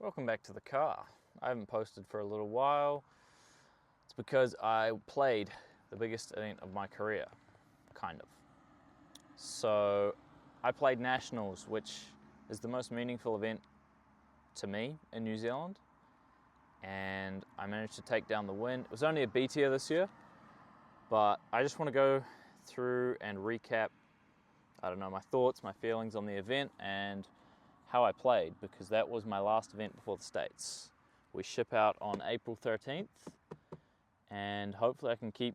Welcome back to the car. I haven't posted for a little while. It's because I played the biggest event of my career, kind of. So I played Nationals, which is the most meaningful event to me in New Zealand. And I managed to take down the win. It was only a B tier this year, but I just want to go through and recap, my thoughts, my feelings on the event and how I played, because that was my last event before the States. We ship out on April 13th, and hopefully I can keep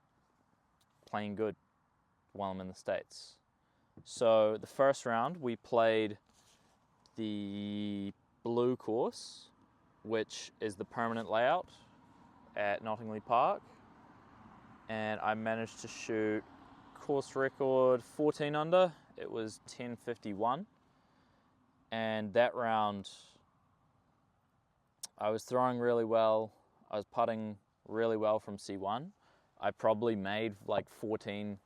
playing good while I'm in the States. So the first round, we played the blue course, which is the permanent layout at Nottingley Park, and I managed to shoot course record 14 under. It was 10.51. And that round, I was throwing really well. I was putting really well from C1. I probably made like 14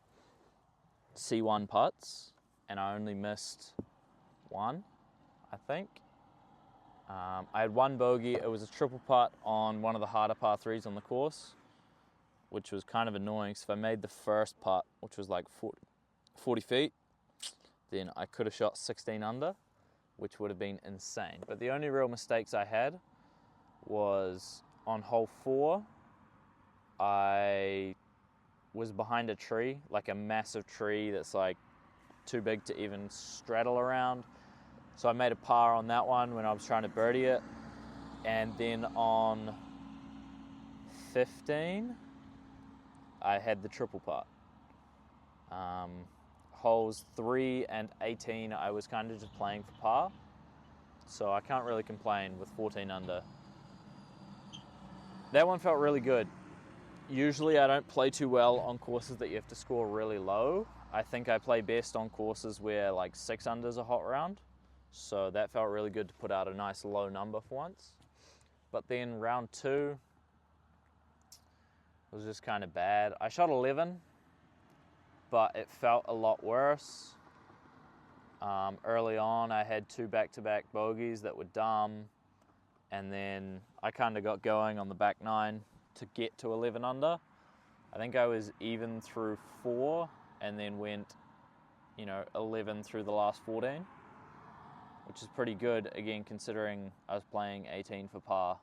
C1 putts, and I only missed one, I think. I had one bogey. It was a triple putt on one of the harder par threes on the course, which was kind of annoying. So if I made the first putt, which was like 40 feet, then I could have shot 16 under, which would have been insane. But the only real mistakes I had was on hole 4, I was behind a tree, like a massive tree that's like too big to even straddle around. So I made a par on that one when I was trying to birdie it. And then on 15, I had the triple putt. Holes 3 and 18, I was kind of just playing for par. So I can't really complain with 14 under. That one felt really good. Usually I don't play too well on courses that you have to score really low. I think I play best on courses where like 6 under is a hot round. So that felt really good to put out a nice low number for once. But then round 2 was just kind of bad. I shot 11, but it felt a lot worse. Early on, I had 2 back-to-back bogeys that were dumb, and then I kind of got going on the back 9 to get to 11 under. I think I was even through 4, and then went, 11 through the last 14, which is pretty good, again, considering I was playing 18 for par.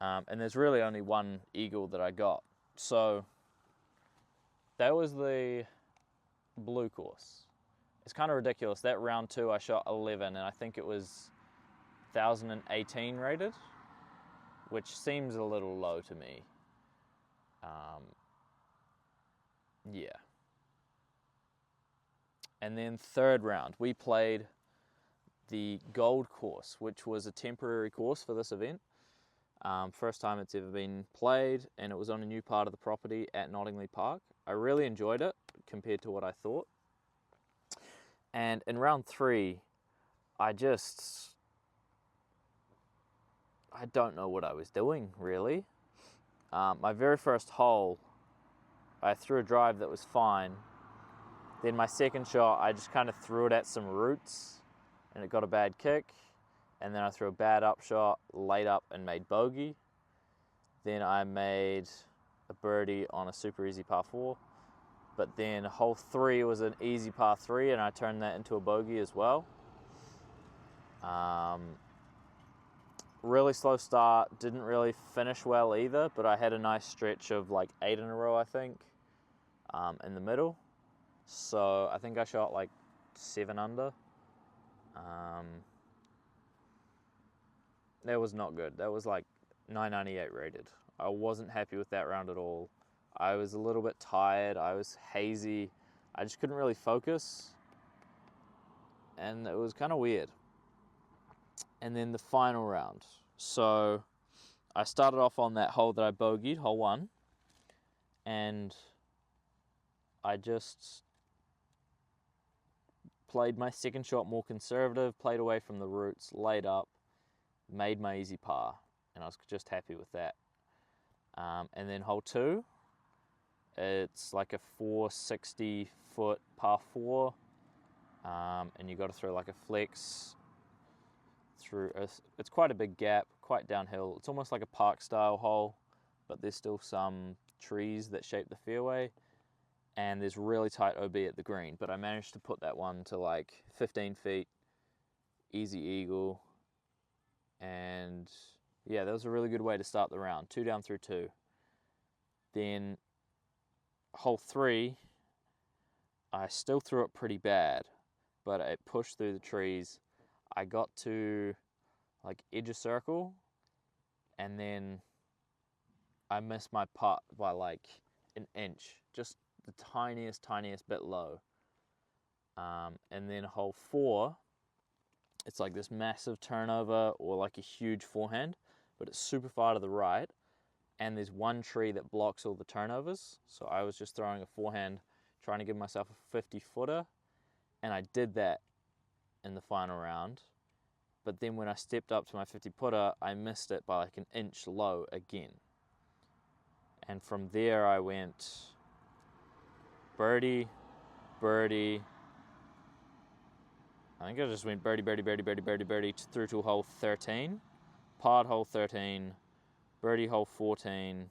And there's really only one eagle that I got. So that was the blue course. It's kind of ridiculous. That round 2, I shot 11, and I think it was 1,018 rated, which seems a little low to me. Yeah. And then third round, we played the gold course, which was a temporary course for this event. First time it's ever been played, and it was on a new part of the property at Nottingley Park. I really enjoyed it compared to what I thought. And in round 3, I don't know what I was doing, really. My very first hole, I threw a drive that was fine. Then my second shot, I just kind of threw it at some roots, and it got a bad kick. And then I threw a bad up shot, laid up and made bogey. Then I made a birdie on a super easy par 4. But then hole 3 was an easy par 3, and I turned that into a bogey as well. Really slow start, didn't really finish well either, but I had a nice stretch of like 8 in a row, I think, in the middle. So I think I shot like 7 under. That was not good. That was like 998 rated. I wasn't happy with that round at all. I was a little bit tired. I was hazy. I just couldn't really focus. And it was kind of weird. And then the final round. So I started off on that hole that I bogeyed, hole 1. And I just played my second shot more conservative, played away from the roots, laid up, made my easy par. And I was just happy with that. And then hole 2. It's like a 460-foot par 4, and you got to throw like a flex through, it's quite a big gap, quite downhill. It's almost like a park style hole, but there's still some trees that shape the fairway, and there's really tight OB at the green, but I managed to put that one to like 15 feet, easy eagle, and yeah, that was a really good way to start the round. 2 down through 2. Then hole 3, I still threw it pretty bad, but it pushed through the trees. I got to like edge a circle, and then I missed my putt by like an inch, just the tiniest bit low. And then hole 4, it's like this massive turnover or like a huge forehand, but it's super far to the right, and there's one tree that blocks all the turnovers. So I was just throwing a forehand, trying to give myself a 50-footer, and I did that in the final round. But then when I stepped up to my 50-footer, I missed it by like an inch low again. And from there I went birdie, birdie. I think I just went birdie, birdie, birdie, birdie, birdie, birdie through to hole 13, parred hole 13, birdie hole 14,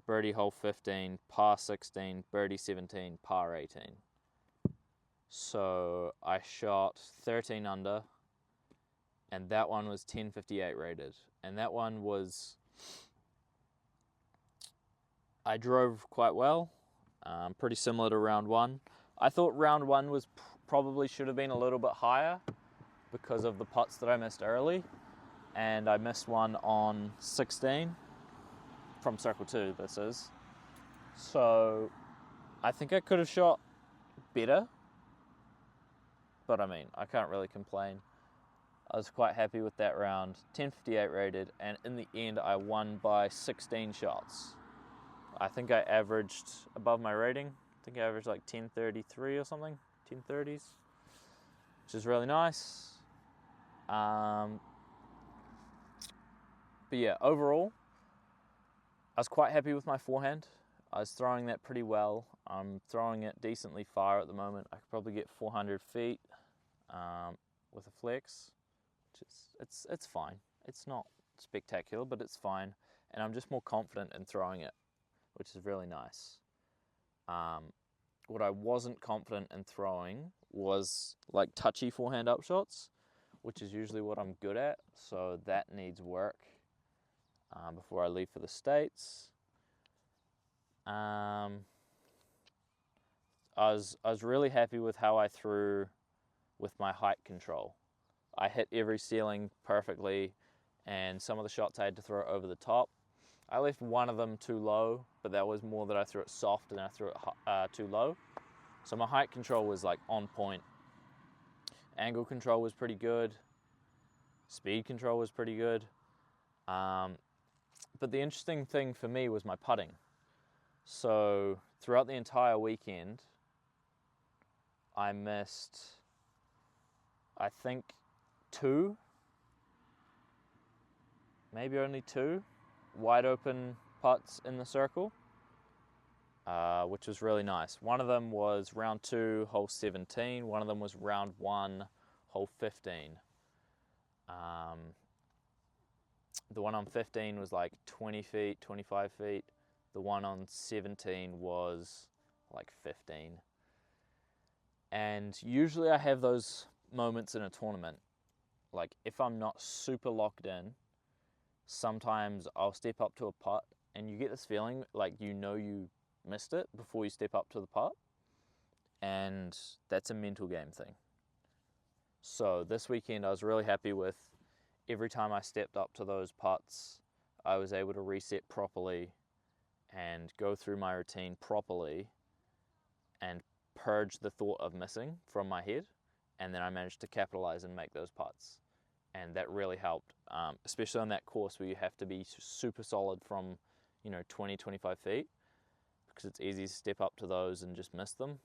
birdie hole 15, par 16, birdie 17, par 18. So I shot 13 under, and that one was 1058 rated. And that one was, I drove quite well, pretty similar to round 1. I thought round 1 was probably should have been a little bit higher because of the putts that I missed early, and I missed one on 16 from circle 2, this is. So I think I could have shot better, but I mean, I can't really complain. I was quite happy with that round, 1058 rated, and in the end I won by 16 shots. I think I averaged above my rating. I think I averaged like 1033 or something, 1030s, which is really nice. But yeah, overall, I was quite happy with my forehand. I was throwing that pretty well. I'm throwing it decently far at the moment. I could probably get 400 feet with a flex, which is it's fine. It's not spectacular, but it's fine. And I'm just more confident in throwing it, which is really nice. What I wasn't confident in throwing was like touchy forehand upshots, which is usually what I'm good at. So that needs work before I leave for the States. I was really happy with how I threw with my height control. I hit every ceiling perfectly, and some of the shots I had to throw over the top. I left one of them too low, but that was more that I threw it soft and I threw it too low. So my height control was like on point. Angle control was pretty good. Speed control was pretty good. But the interesting thing for me was my putting. So throughout the entire weekend, I missed, I think, 2, maybe only 2 wide open putts in the circle, which was really nice. One of them was round 2, hole 17. One of them was round 1, hole 15. The one on 15 was like 20 feet, 25 feet. The one on 17 was like 15. And usually I have those moments in a tournament. Like if I'm not super locked in, sometimes I'll step up to a putt and you get this feeling like you know you missed it before you step up to the putt. And that's a mental game thing. So this weekend I was really happy with every time I stepped up to those putts, I was able to reset properly and go through my routine properly and purge the thought of missing from my head. And then I managed to capitalize and make those putts. And that really helped, especially on that course where you have to be super solid from, 20, 25 feet, because it's easy to step up to those and just miss them,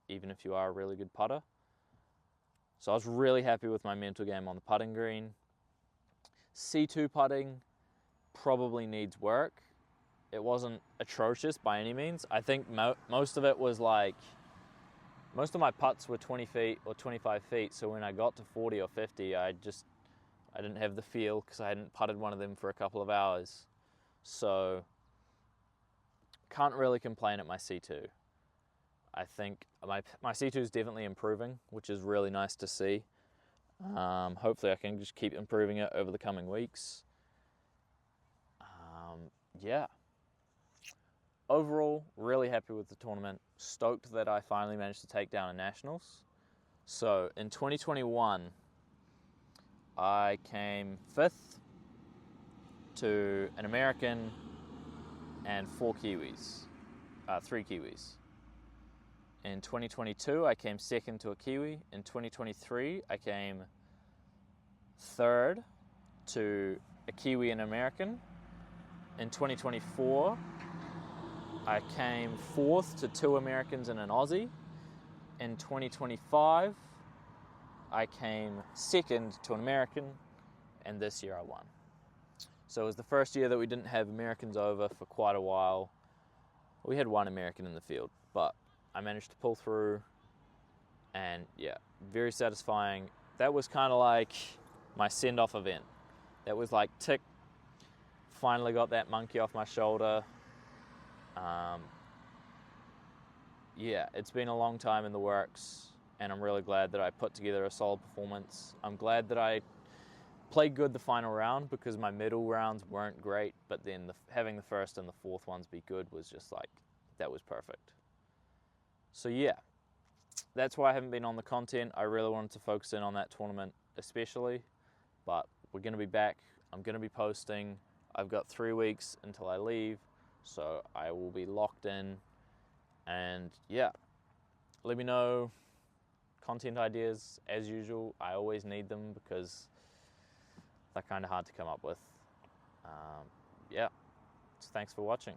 even if you are a really good putter. So I was really happy with my mental game on the putting green. C2 putting probably needs work. It wasn't atrocious by any means. I think most of it was like most of my putts were 20 feet or 25 feet, so when I got to 40 or 50, I didn't have the feel because I hadn't putted one of them for a couple of hours. So can't really complain at my C2. I think my C2 is definitely improving, which is really nice to see. Hopefully I can just keep improving it over the coming weeks. Yeah. Overall, really happy with the tournament. Stoked that I finally managed to take down a Nationals. So in 2021, I came 5th to an American and 3 Kiwis. In 2022, I came 2nd to a Kiwi. In 2023, I came 3rd to a Kiwi and American. In 2024, I came 4th to 2 Americans and an Aussie. In 2025, I came 2nd to an American, and this year I won. So it was the first year that we didn't have Americans over for quite a while. We had 1 American in the field, but I managed to pull through, and yeah, very satisfying. That was kind of like my send-off event. That was like, tick, finally got that monkey off my shoulder. Yeah, it's been a long time in the works, and I'm really glad that I put together a solid performance. I'm glad that I played good the final round because my middle rounds weren't great, but then having the first and the fourth ones be good was just like, that was perfect. So yeah, that's why I haven't been on the content. I really wanted to focus in on that tournament especially, but we're going to be back. I'm going to be posting. I've got 3 weeks until I leave, so I will be locked in. And yeah, let me know content ideas as usual. I always need them because they're kind of hard to come up with. Yeah, so thanks for watching.